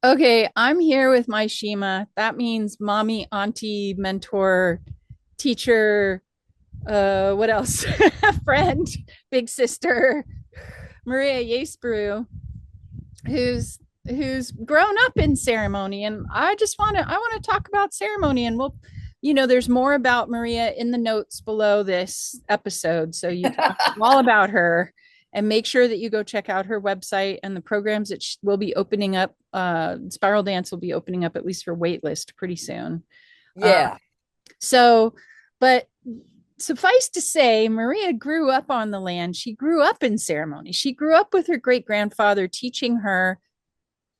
Okay, I'm here with my Shima. That means mommy, auntie, mentor, teacher, what else? Friend, big sister, Maria Yracébûrû, who's grown up in ceremony. And I want to talk about ceremony, and there's more about Maria in the notes below this episode. So you can learn all about her and make sure that you go check out her website and the programs that will be opening up. Spiral Dance will be opening up at least for waitlist pretty soon. Uh, Yeah. so, but suffice to say, Maria grew up on the land. She grew up in ceremony. She grew up with her great grandfather teaching her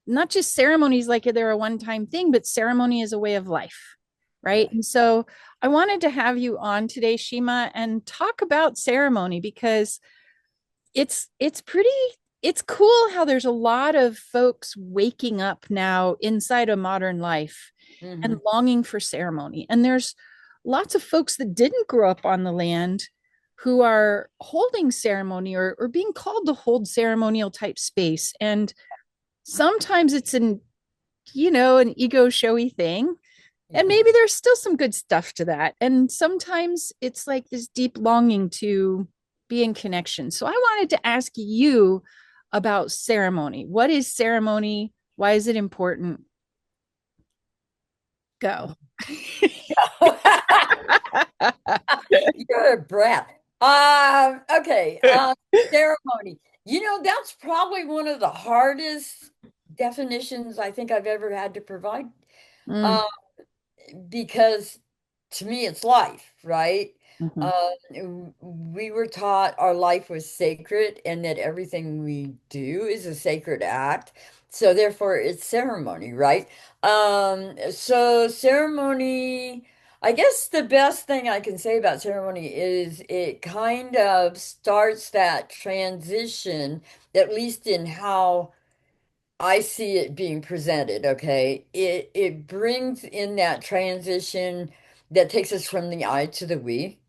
not just ceremonies like they're a one time thing, but ceremony is a way of life. Right. Yeah. And so I wanted to have you on today, Shima, and talk about ceremony because it's pretty it's cool how there's a lot of folks waking up now inside a modern life and Hmm. longing for ceremony. And there's lots of folks that didn't grow up on the land who are holding ceremony or being called to hold ceremonial type space. And sometimes it's an ego showy thing. And Hmm. maybe there's still some good stuff to that. And sometimes it's like this deep longing to be in connection. So I wanted to ask you about ceremony. What is ceremony? Why is it important? Go. You're a brat. Okay. Ceremony. That's probably one of the hardest definitions I think I've ever had to provide. Mm, Um, because to me, it's life, right? mhm. We were taught our life was sacred and that everything we do is a sacred act. So therefore, it's ceremony, right? So ceremony, I guess the best thing I can say about ceremony is it kind of starts that transition, at least in how I see it being presented, okay? It brings in that transition that takes us from the I to the we,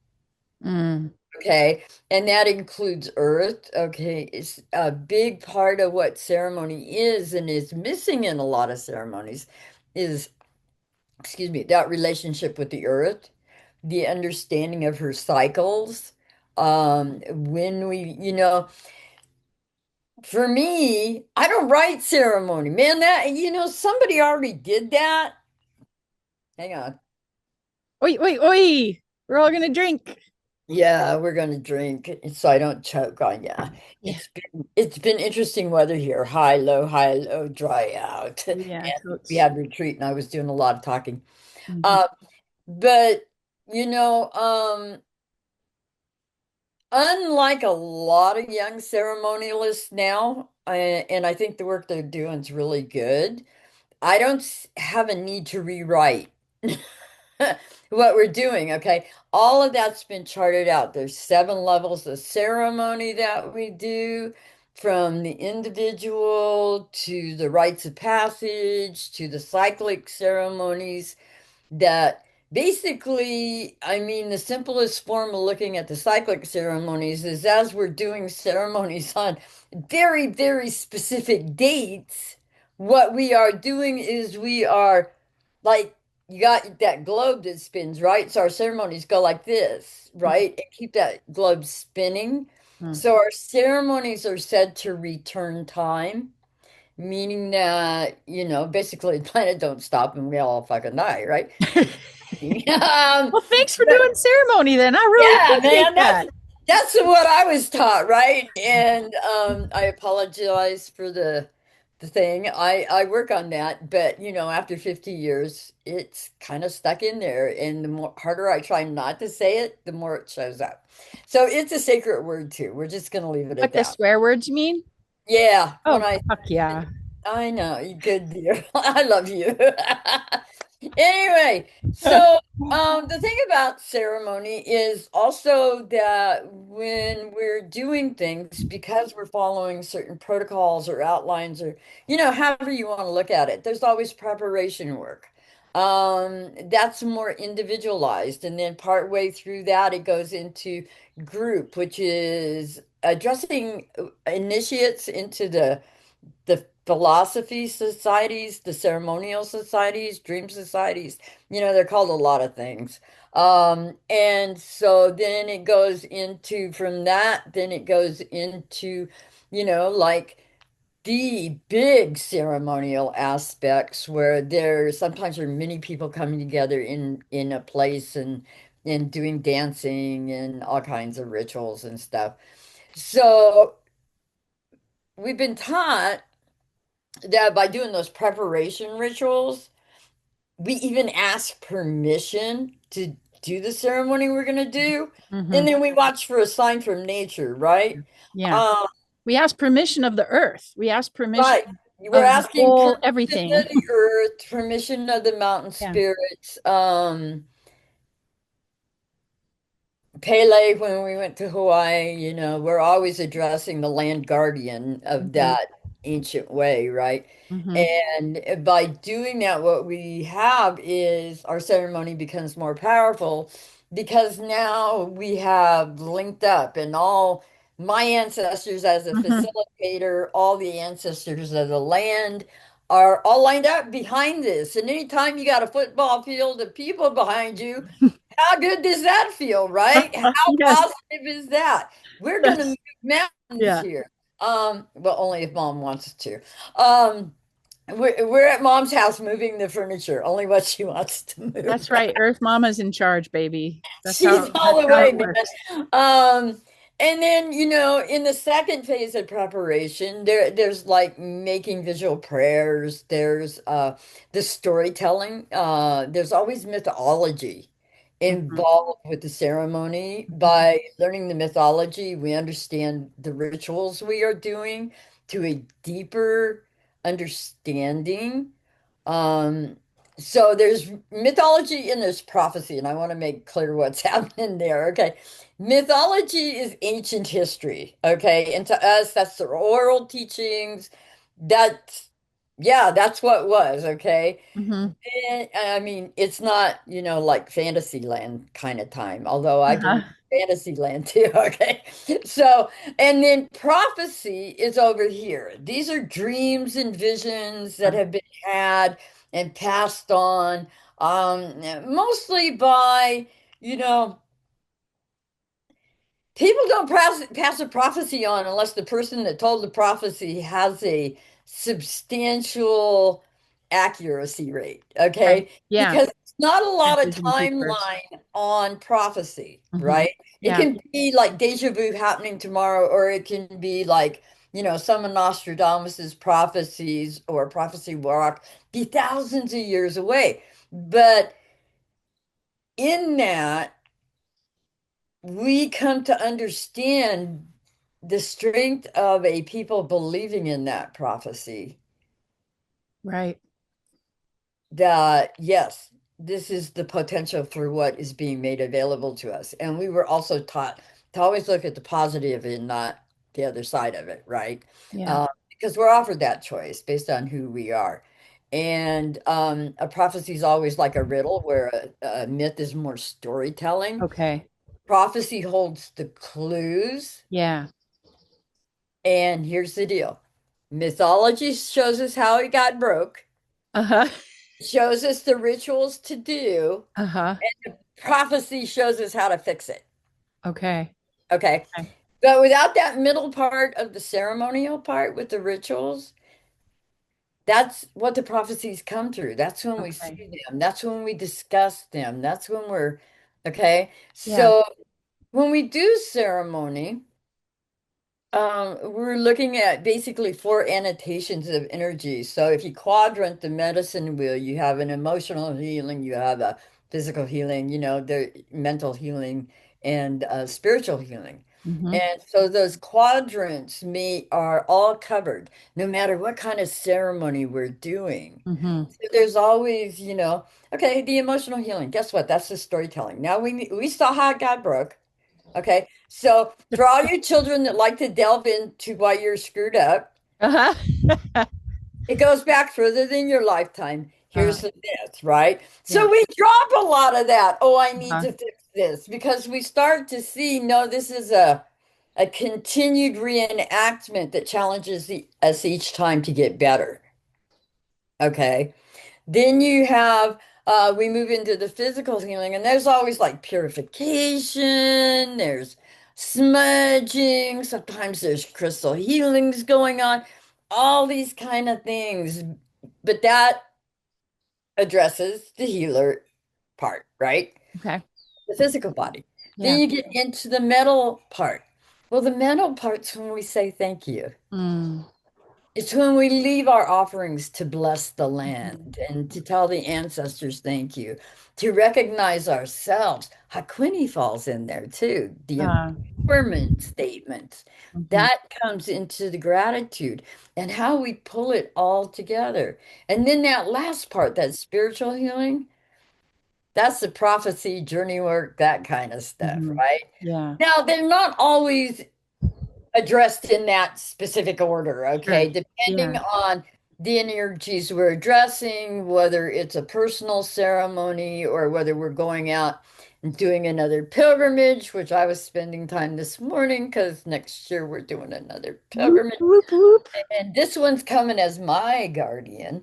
Mm, okay? And that includes earth, okay? It's a big part of what ceremony is and is missing in a lot of ceremonies is, excuse me, that relationship with the earth, the understanding of her cycles. When for me, I don't write ceremony. Man, somebody already did that. Hang on. oi, oi, oi. We're all going to drink. Yeah, we're gonna drink so I don't choke on ya. Yeah. It's been interesting weather here. High, low, dry out. Yeah, And we totes. had retreat and I was doing a lot of talking. Mhm. Uh, but you know, um, unlike a lot of young ceremonialists now, and I think the work they're doing is really good. I don't have a need to rewrite what we're doing, okay? All of that's been charted out. There's 7 levels of ceremony that we do, from the individual to the rites of passage to the cyclic ceremonies that basically, I mean, the simplest form of looking at the cyclic ceremonies is as we're doing ceremonies on very, very specific dates, what we are doing is we are like, you got that globe that spins, right? So our ceremonies go like this, right? And keep that globe spinning. Mhm. So our ceremonies are said to return time, meaning that, basically the planet don't stop and we all fucking die, right? Well, thanks for But doing ceremony then. I really yeah, appreciate man, that. that's what I was taught, right? And I apologize for the thing. I work on that, but after 50 years, it's kind of stuck in there. And the more harder I try not to say it, the more it shows up. So it's a sacred word too. We're just gonna leave it at Like the that. swear words you mean? Yeah, when Oh, I fuck yeah. I know, you good dear. I love you. Anyway, so the thing about ceremony is also that when we're doing things, because we're following certain protocols or outlines or, however you want to look at it, there's always preparation work. That's more individualized. And then partway through that, it goes into group, which is addressing initiates into the philosophy societies, the ceremonial societies, dream societies. They're called a lot of things. And so then it goes into from that, then it goes into, like the big ceremonial aspects where there sometimes are many people coming together in a place and doing dancing and all kinds of rituals and stuff. So we've been taught that by doing those preparation rituals, we even ask permission to do the ceremony we're going to do. And Hmm. then we watch for a sign from nature, right? Yeah. Um, We ask permission of the earth. We ask permission right. We're of the asking whole permission everything. of the earth, permission of the mountain Yeah. spirits. Pele, when we went to Hawaii, we're always addressing the land guardian of Hmm. that ancient way, right? Hmm. And by doing that, what we have is our ceremony becomes more powerful because now we have linked up, and all my ancestors as a Hmm. facilitator, all the ancestors of the land are all lined up behind this. And anytime you got a football field of people behind you, how good does that feel, right? How Yes. positive is that? We're gonna Yes. move mountains Yeah. here. Well, only if mom wants us to. Um, we're at mom's house moving the furniture, only what she wants to move. That's right. Earth Mama's in charge, baby. She's all That's the how way, it works. man. And then, in the second phase of preparation, there's like making visual prayers, there's the storytelling, there's always mythology Hmm. involved with the ceremony. Hmm. By learning the mythology, we understand the rituals we are doing to a deeper understanding. Um, so there's mythology and there's prophecy, and I want to make clear what's happening there. Okay. Mythology is ancient history. Okay. And to us, that's the oral teachings. That's, yeah, that's what was. Okay. Hmm. And, I mean, it's not, like Fantasyland kind of time, although I believe Uh-huh. Fantasyland too. Okay. So, and then prophecy is over here. These are dreams and visions that have been had and passed on, mostly by, you know, people don't pass a prophecy on unless the person that told the prophecy has a substantial accuracy rate, Right. okay? Yeah. Because it's not a lot of Ashes and keepers. timeline on prophecy, Hmm. right? It Yeah. can be like deja vu happening tomorrow, or it can be like, some of Nostradamus's prophecies or prophecy walk be thousands of years away. But in that, we come to understand the strength of a people believing in that prophecy Right. that yes, this is the potential for what is being made available to us. And we were also taught to always look at the positive and not the other side of it, right? Yeah. Because we're offered that choice based on who we are. And a prophecy is always like a riddle where a myth is more storytelling. Okay. Prophecy holds the clues. Yeah. And here's the deal. Mythology shows us how it got broke, Uh-huh. shows us the rituals to do. Uh-huh. Prophecy shows us how to fix it. Okay. Okay. Okay. But without that middle part of the ceremonial part with the rituals, that's what the prophecies come through. That's when we Okay. see them. That's when we discuss them. That's when we're, okay. Yeah. So when we do ceremony, we're looking at basically four annotations of energy. So if you quadrant the medicine wheel, you have an emotional healing, you have a physical healing, the mental healing and spiritual healing. Hmm. And so those quadrants are all covered, no matter what kind of ceremony we're doing. Hmm. So there's always, okay, the emotional healing. Guess what? That's the storytelling. Now we saw how it got broke. Okay. So for all you children that like to delve into why you're screwed up, Uh-huh. it goes back further than your lifetime. Uh, Here's the myth, right? yeah. So we drop a lot of that. Oh, I need Uh-huh. to fix this because we start to see, no, this is a a continued reenactment that challenges us each time to get better. Okay. Then you have, we move into the physical healing, and there's always like purification, there's smudging, sometimes there's crystal healings going on, all these kind of things. But that addresses the healer part, right? Okay. The physical body. Yeah. Then you get into the mental part. Well, the mental part's when we say thank you. Mm. It's when we leave our offerings to bless the Mhm. land and to tell the ancestors thank you, to recognize ourselves. Hakwini falls in there too, the Uh, empowerment statements. mhm. That comes into the gratitude and how we pull it all together. And then that last part, that spiritual healing, that's the prophecy, journey work, that kind of stuff, Mhm. right? Yeah. Now, they're not always addressed in that specific order, Sure. okay? Depending Yeah. on the energies we're addressing, whether it's a personal ceremony or whether we're going out and doing another pilgrimage, which I was spending time this morning because next year we're doing another Whoop, pilgrimage. whoop, whoop. And this one's coming as my guardian.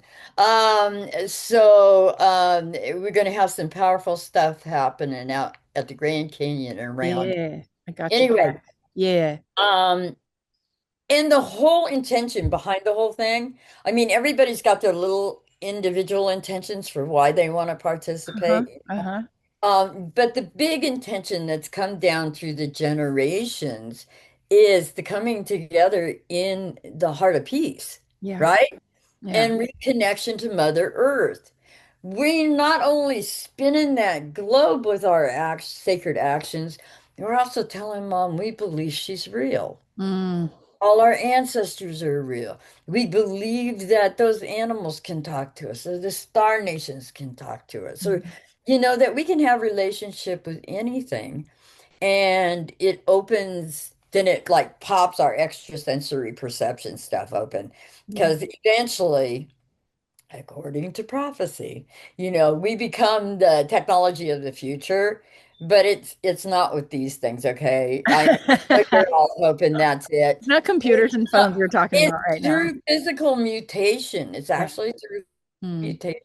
So we're going to have some powerful stuff happening out at the Grand Canyon and around. Yeah. I got you. Anyway, Yeah. um, and the whole intention behind the whole thing, I mean, everybody's got their little individual intentions for why they want to Uh-huh. participate. Uh-huh. But the big intention that's come down through the generations is the coming together in the heart of peace, Yeah. right? Yeah. And reconnection to Mother Earth. We not only spinning that globe with our sacred actions, we're also telling Mom we believe she's real. Mm. All our ancestors are real. We believe that those animals can talk to us, or the star nations can talk to us, or Mhm. that we can have relationship with anything. And it opens, then it like pops our extrasensory perception stuff open. Yeah. Because eventually, according to prophecy, we become the technology of the future, but it's not with these things, okay? I know you're all hoping that's it. Not computers and phones we're talking It's about right now. through physical mutation. It's Yeah. actually through Mm. mutation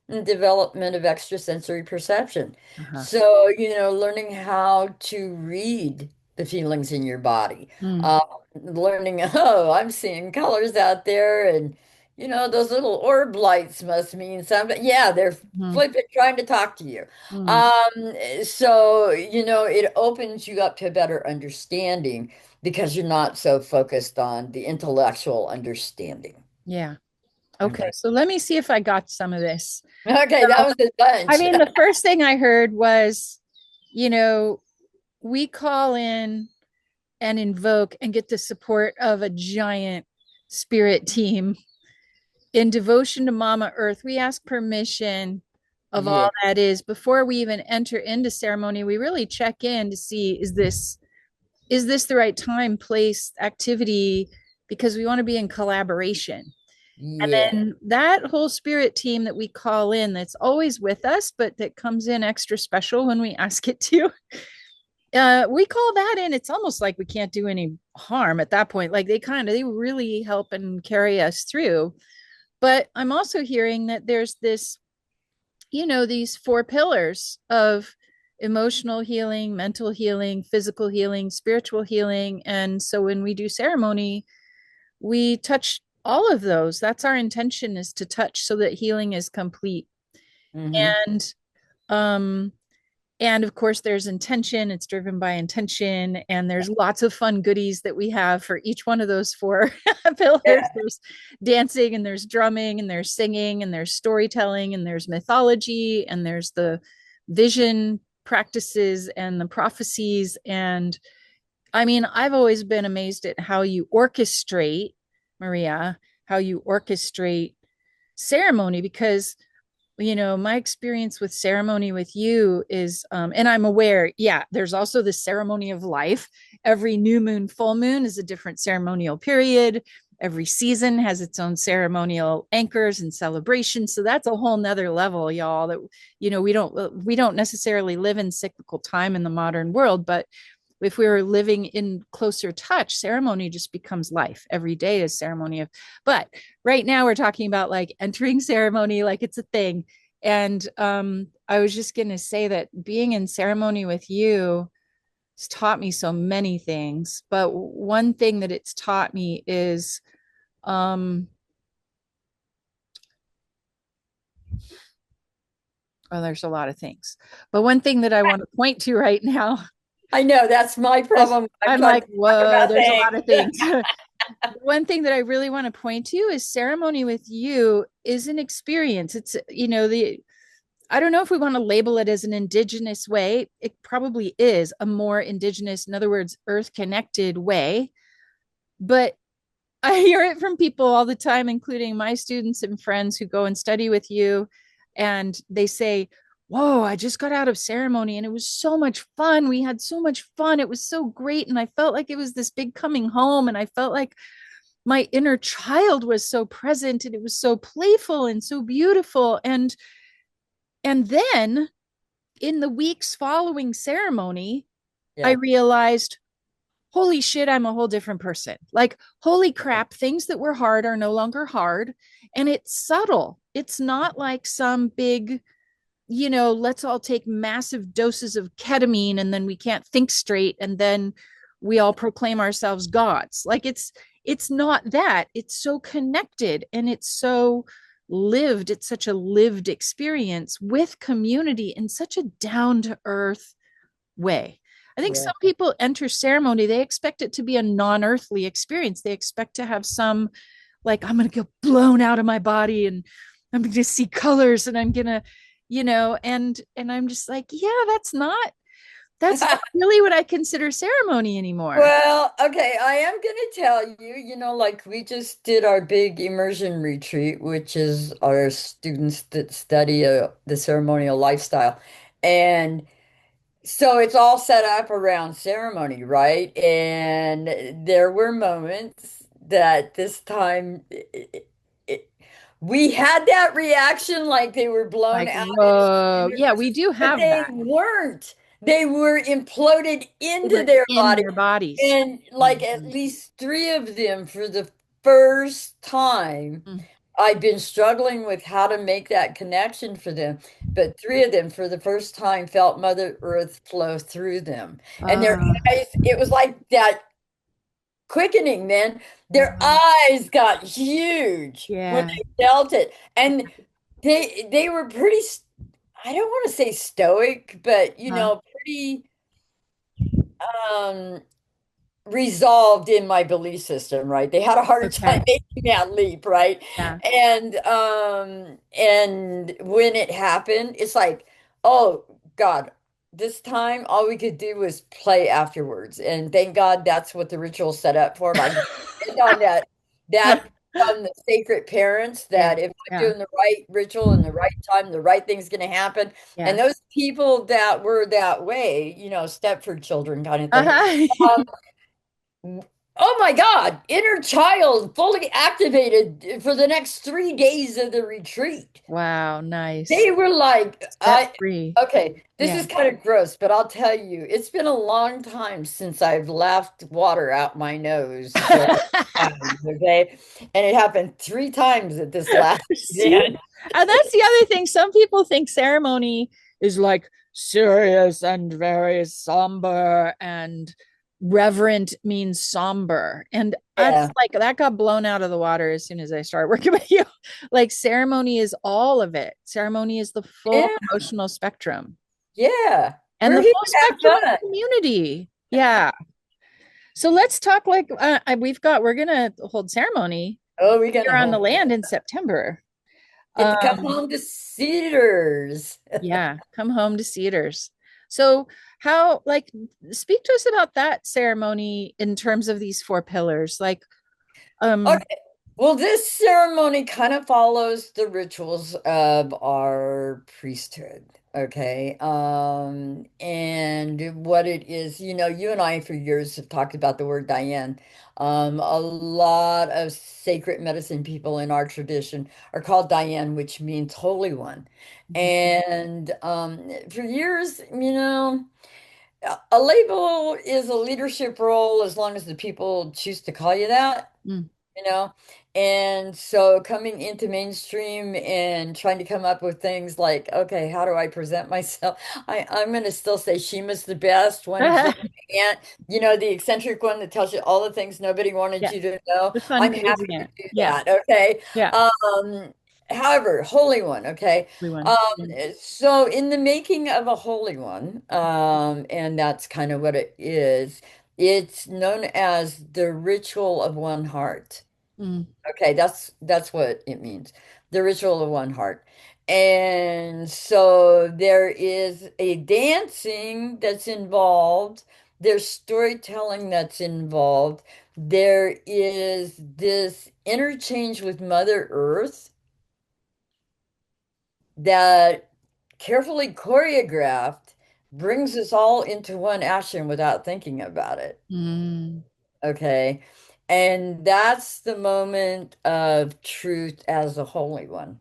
and development of extrasensory perception. Uh-huh. So, learning how to read the feelings in your body, Mm. uh, learning, oh, I'm seeing colors out there, and those little orb lights must mean something. Yeah, they're Mm. flipping, trying to talk to you. Mm. So, it opens you up to a better understanding because you're not so focused on the intellectual understanding. Yeah. Okay. Okay. So let me see if I got some of this. Okay, that So, was a I bunch. mean, the first thing I heard was, you know, we call in and invoke and get the support of a giant spirit team in devotion to Mama Earth. We ask permission of Yeah. all that is before we even enter into ceremony. We really check in to see, is this the right time, place, activity, because we want to be in collaboration. And Yeah. then that whole spirit team that we call in, that's always with us, but that comes in extra special when we ask it to, we call that in. It's almost like we can't do any harm at that point. Like they really help and carry us through. But I'm also hearing that there's this, these four pillars of emotional healing, mental healing, physical healing, spiritual healing. And so when we do ceremony, we touch all of those. That's our intention, is to touch so that healing is complete. Hmm. And um and of course there's intention, it's driven by intention, and there's lots of fun goodies that we have for each one of those four pillars. Yeah. There's dancing, and there's drumming, and there's singing, and there's storytelling, and there's mythology, and there's the vision practices and the prophecies. And I mean, I've always been amazed at how you orchestrate, Maria, how you orchestrate ceremony, because my experience with ceremony with you is, and I'm aware, yeah, there's also the ceremony of life. Every new moon, full moon is a different ceremonial period. Every season has its own ceremonial anchors and celebrations. So that's a whole nother level, y'all, that we don't necessarily live in cyclical time in the modern world, but if we were living in closer touch, ceremony just becomes life. Every day is ceremony of, but right now we're talking about like entering ceremony like it's a thing. And I was just going to say that being in ceremony with you has taught me so many things, but one thing that it's taught me is um well, there's a lot of things, but one thing that I want to point to right now, I know that's my because problem. I'm I'm trying like, to talk whoa, about there's a things. lot of things. One thing that I really want to point to is ceremony with you is an experience. It's, the I don't know if we want to label it as an indigenous way. It probably is a more indigenous, in other words, earth connected way. But I hear it from people all the time, including my students and friends who go and study with you. And they say, whoa, I just got out of ceremony and it was so much fun. We had so much fun. It was so great. And I felt like it was this big coming home. And I felt like my inner child was so present and it was so playful and so beautiful. And then in the weeks following ceremony, I Yeah, realized, holy shit, I'm a whole different person. Like, holy crap, things that were hard are no longer hard. And it's subtle. It's not like some big, let's all take massive doses of ketamine and then we can't think straight and then we all proclaim ourselves gods. Like it's not that. It's so connected and it's so lived. It's such a lived experience with community in such a down to earth way. I think yeah. some people enter ceremony, they expect it to be a non earthly experience. They expect to have some, like, I'm going to get blown out of my body and I'm going to see colors and I'm going to, and I'm just like, yeah, that's not really what I consider ceremony anymore. Well, okay, I am going to tell you, like we just did our big immersion retreat, which is our students that study the ceremonial lifestyle. And so it's all set up around ceremony, right? And there were moments that this time it, we had that reaction like they were blown Like, out of whoa. their Yeah, we systems, do but have they that. weren't. They were imploded They into were their in body. their bodies. And like at Mhm. least three of them for the first time. I've been struggling with how to make that connection for them, but three of them for the first time felt Mother Earth flow through them. And their Uh, eyes, it was like that quickening, man. Their uh, eyes got huge when yeah. they felt it. And they were pretty, I don't want to say stoic, but Uh, pretty um resolved in my belief system, right? They had a harder time okay. making that leap, right? Yeah. And when it happened, it's like, oh God, this time all we could do was play afterwards. And thank God that's what the ritual set up for. I can depend on that from the sacred parents Yeah. that if I'm Yeah. doing the right ritual in the right time, the right thing's gonna happen. And Yeah. those people that were that way, Stepford children kind of thing. Uh-huh. um, Oh my God, inner child fully activated for the next 3 days of the retreat. Wow, nice. They were like, Step free. okay, this Yeah. is kind of gross, but I'll tell you, it's been a long time since I've laughed water out my nose several times, okay? And it happened 3 times at this last See? event. And that's the other thing. Some people think ceremony is like serious and very somber, and reverent means somber. And that's Yeah, like that got blown out of the water as soon as I started working with you. Like ceremony is all of it. Ceremony is the full yeah, emotional spectrum yeah. and We're the here full to have spectrum of fun. community. Yeah. So let's talk like we're gonna hold ceremony Oh, we're gonna here on the hold. land in September. Get to come Um, home to Cedars. yeah, come home to Cedars. So how like speak to us about that ceremony in terms of these four pillars. Like um Okay. Well, this ceremony kind of follows the rituals of our priesthood. Okay. And what it is, you and I for years have talked about the word Diane. A lot of sacred medicine people in our tradition are called Diane, which means Holy One. And for years, A label is a leadership role as long as the people choose to call you that. Mm. you know? And so coming into mainstream and trying to come up with things like, okay, how do I present myself? I'm going to still say Shima's the best. One's the aunt, the eccentric one that tells you all the things nobody wanted Yeah, you to know. the fun I'm crazy happy to aunt. do Yeah, that. Okay. yeah, Um, However, Holy One, okay. everyone. Um, Yeah. so in the making of a Holy One, and that's kind of what it is, it's known as the ritual of one heart. Mm. Okay, that's what it means. The ritual of one heart. And so there is a dancing that's involved, there's storytelling that's involved. There is this interchange with Mother Earth that carefully choreographed brings us all into one action without thinking about it. Mm. Okay. And that's the moment of truth as the Holy One,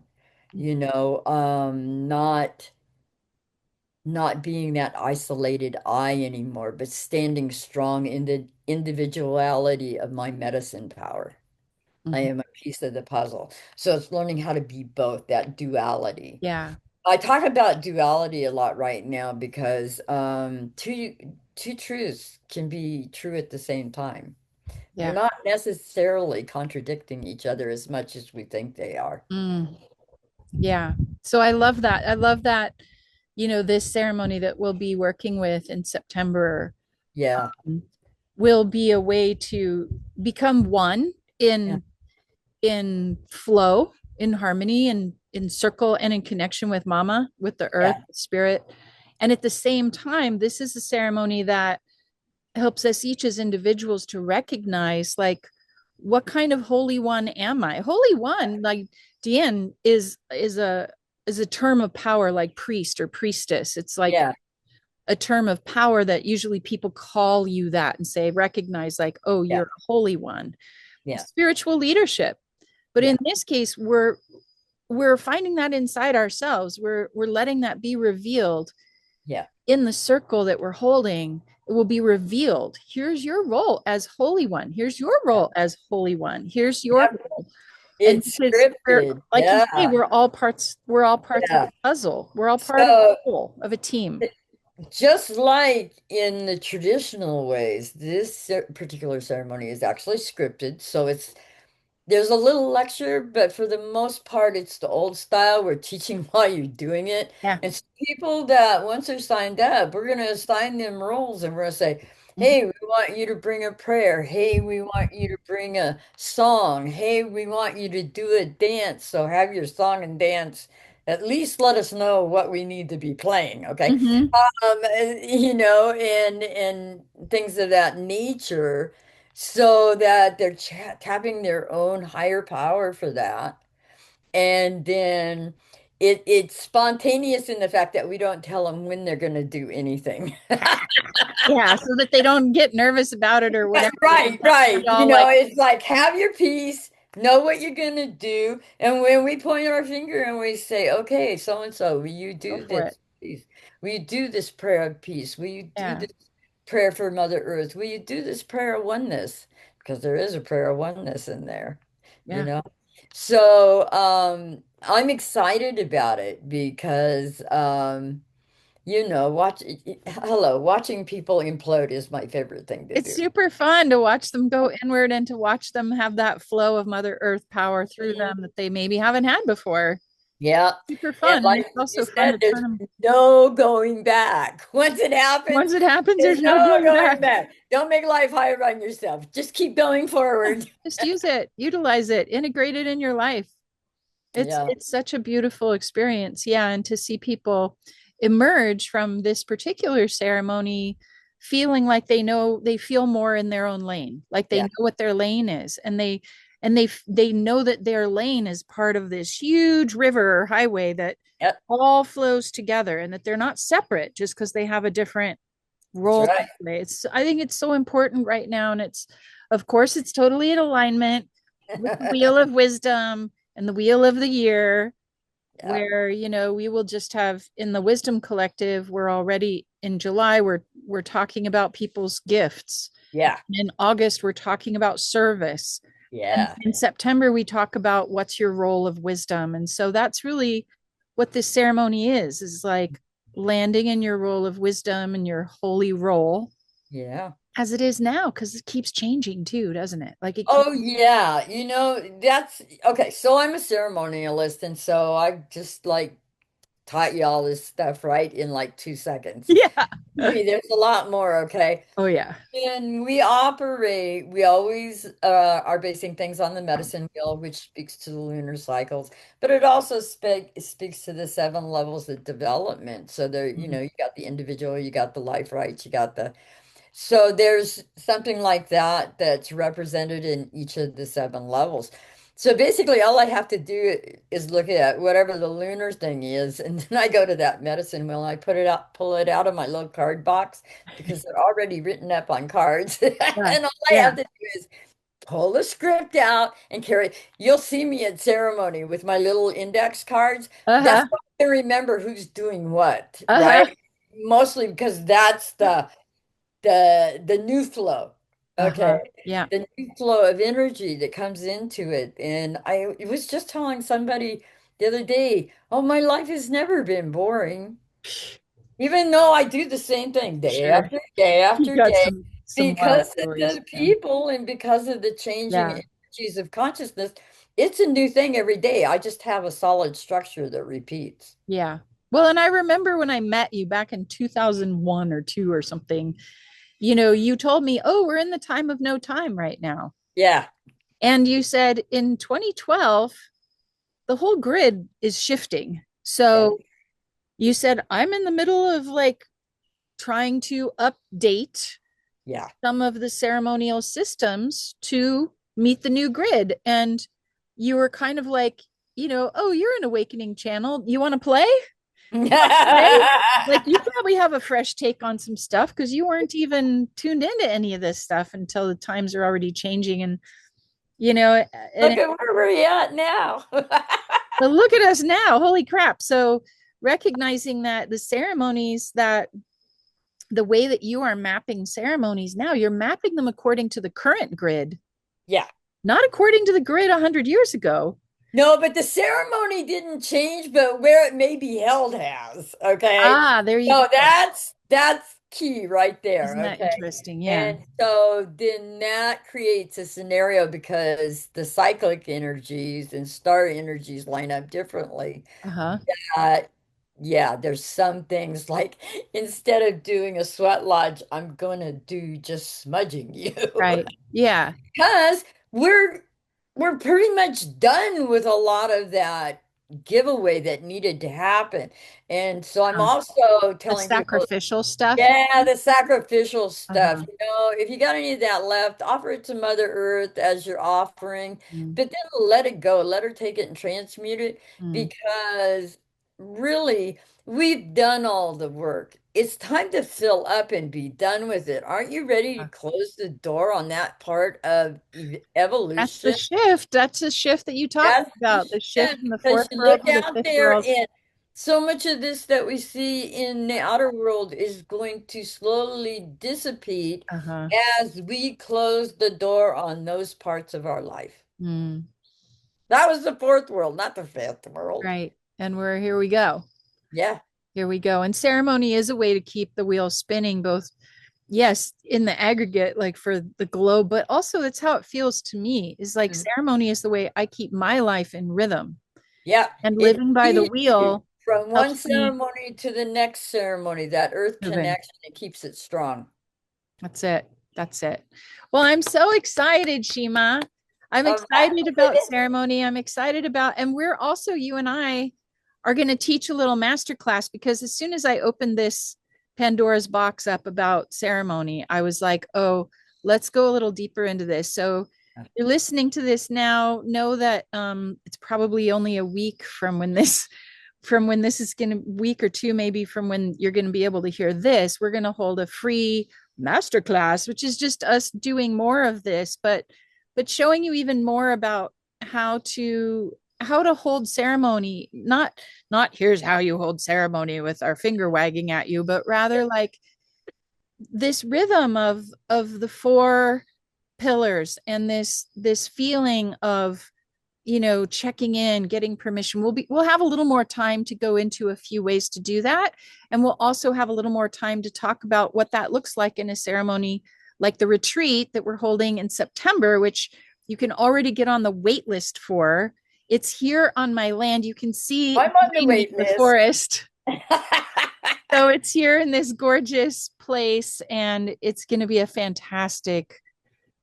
not being that isolated I anymore, but standing strong in the individuality of my medicine power. I Mhm. am a piece of the puzzle. So it's learning how to be both, that duality. Yeah, I talk about duality a lot right now because two truths can be true at the same time. They're yeah. not necessarily contradicting each other as much as we think they are. Mm. Yeah. So I love that. I love that, this ceremony that we'll be working with in September Yeah. will be a way to become one Yeah. in flow, in harmony, and in circle and in connection with mama, with the earth, Yeah. the spirit. And at the same time, this is a ceremony that helps us each as individuals to recognize, like, what kind of holy one am I? Holy one, like Deanne, is a term of power, like priest or priestess. It's like Yeah. a term of power that usually people call you that and say, recognize, like, oh, Yeah. you're a holy one. Yeah. Spiritual leadership. But Yeah. in this case, we're finding that inside ourselves. We're letting that be revealed Yeah. in the circle that we're holding. It will be revealed. Here's your role as holy one. Here's your Yeah. role as holy one. Here's your Yep. role. And It's because we're, scripted. like you say, Yeah. we're all parts of Yeah. the puzzle. We're all part of the So whole of a team. just like in the traditional ways, this particular ceremony is actually scripted. So there's a little lecture, but for the most part, it's the old style. We're teaching while you're doing it. Yeah. And so people that once they're signed up, we're going to assign them roles and we're going to say, Mhm. hey, we want you to bring a prayer. Hey, we want you to bring a song. Hey, we want you to do a dance. So have your song and dance. At least let us know what we need to be playing. Okay. Mhm. And things of that nature so that they're tapping their own higher power for that. And then it's spontaneous in the fact that we don't tell them when they're going to do anything. Yeah, so that they don't get nervous about it or whatever. They Right, don't have to right. be all like, It's like have your piece, know what you're going to do. And when we point our finger and we say, okay, so and so, will you go do for it. this, please? Will you do this prayer of peace? Will you do Yeah. this prayer for Mother Earth? Will you do this prayer of oneness? Because there is a prayer of oneness in there, you Yeah. know? So I'm excited about it because watching people implode is my favorite thing to It's do. super fun to watch them go inward and to watch them have that flow of Mother Earth power through them that they maybe haven't had before. Yeah. Super And fun. And like it's you also fun said, to there's turn them. no going back. Once it Once happens, it happens, there's there's no no going going back. back. Don't make life hard on yourself. Just keep going Yeah, forward. just use it, utilize it, integrate it in your life. It's Yeah. it's such a beautiful experience. Yeah, and to see people emerge from this particular ceremony feeling like they feel more in their own lane, like they Yeah. know what their lane is, and they know that their lane is part of this huge river or highway that Yep. all flows together, and that they're not separate just because they have a different That's role to right. play. I think it's so important right now, and of course it's totally in alignment with the wheel of wisdom and the wheel of the year. Yeah. where, we will just have in the Wisdom Collective, we're already in July, we're talking about people's gifts. Yeah. In August, we're talking about service. And Yeah. in September, we talk about what's your role of wisdom. And so that's really what this ceremony is like landing in your role of wisdom and your holy role Yeah. as it is now, because it keeps changing too, doesn't it? Like it keeps, Oh yeah, that's okay. So I'm a ceremonialist, and so I just like taught you all this stuff right in like 2 seconds. yeah. There's a lot more, okay? Oh, yeah. And we always are basing things on the medicine wheel, which speaks to the lunar cycles, but it also speaks to the 7 levels of development. So there, Mm. you got the individual, you got the life rights, you got the so there's something like that that's represented in each of the 7 levels. So basically, all I have to do is look at whatever the lunar thing is, and then I go to that medicine wheel. I put it out, pull it out of my little card box because they're already written up on cards. Yeah. And all I Yeah. have to do is pull the script out and carry. You'll see me at ceremony with my little index cards. That's Uh-huh. why I remember who's doing what, Uh-huh. right? Mostly because that's the new flow. Okay. Uh-huh. Yeah. The new flow of energy that comes into it. And I was just telling somebody the other day, oh, my life has never been boring. Even though I do the same thing day Sure. after day You after got day, some wild because of stories. the Yeah. people and because of the changing Yeah. energies of consciousness, it's a new thing every day. I just have a solid structure that repeats. Yeah. Well, and I remember when I met you back in 2001 or 2 or something, you told me, "Oh, we're in the time of no time right now." Yeah. And you said in 2012, the whole grid is shifting. Yeah. So you said, I'm in the middle of like trying to update Yeah. some of the ceremonial systems to meet the new grid. And you were kind of like, oh, you're an awakening channel. You want to play? Play? Like you probably have a fresh take on some stuff because you weren't even tuned into any of this stuff until the times are already changing. And, you know, Look and at where we're at now. but look at us now. Holy crap. So recognizing that the ceremonies that the way that you are mapping ceremonies now, you're mapping them according to the current grid, Yeah. not according to the grid 100 years ago. No, but the ceremony didn't change, but where it may be held has. Okay. Ah, there you So go. that's key right there. Isn't that Okay. interesting? Yeah. And so then that creates a scenario because the cyclic energies and star energies line up differently. Uh-huh. Uh, yeah, there's some things like instead of doing a sweat lodge, I'm gonna do just smudging you. Right. Yeah. Because we're we're pretty much done with a lot of that giveaway that needed to happen. And so I'm Uh, also the telling people, sacrificial stuff. yeah, the sacrificial stuff. Uh-huh. If you got any of that left, offer it to Mother Earth as your offering, Mm, but then let it go. Let her take it and transmute it mm. because really, we've done all the work. It's time to fill up and be done with it. Aren't you ready to Uh, close the door on that part of That's the evolution? shift. That's the shift that you talked That's the about. The shift shift from the because fourth you world look to the out fifth there world. and so much of this that we see in the outer world is going to slowly dissipate Uh-huh. as we close the door on those parts of our life. Mm, That was the fourth world, not the fifth world. right. And we're here we go. Yeah. Here we go. And ceremony is a way to keep the wheel spinning, both, yes, in the aggregate, like for the globe, but also that's how it feels to me. Is like Mhm. ceremony is the way I keep my life in rhythm. Yeah. And It living by the feeds you wheel from one helps me. ceremony to the next ceremony, that earth Moving. connection, it keeps it strong. That's it. That's it. Well, I'm so excited, Shima. I'm Um, excited about ceremony. I'm excited about, and we're also, you and I are going to teach a little master class because as soon as I opened this Pandora's box up about ceremony, I was like, oh, let's go a little deeper into this. So if you're listening to this now, know that it's probably only a week from when this is going to week or two maybe from when you're going to be able to hear this. We're going to hold a free masterclass, which is just us doing more of this, but showing you even more about how to how to hold ceremony, not here's how you hold ceremony with our finger wagging at you, but rather like this rhythm of the four pillars and this feeling of, checking in, getting permission. We'll have a little more time to go into a few ways to do that, and we'll also have a little more time to talk about what that looks like in a ceremony like the retreat that we're holding in September, which you can already get on the wait list for. It's here on my land. You can see I'm on the behind me wait the list. forest. So it's here in this gorgeous place, and it's going to be a fantastic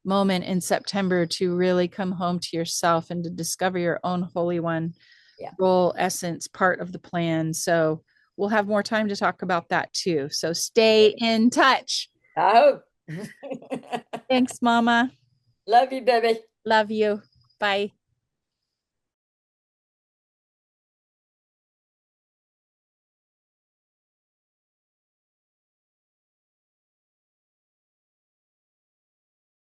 moment in September to really come home to yourself and to discover your own Holy One Yeah. role, essence, part of the plan. So we'll have more time to talk about that too. So stay in touch. I hope. Thanks, Mama. Love you, baby. Love you. Bye.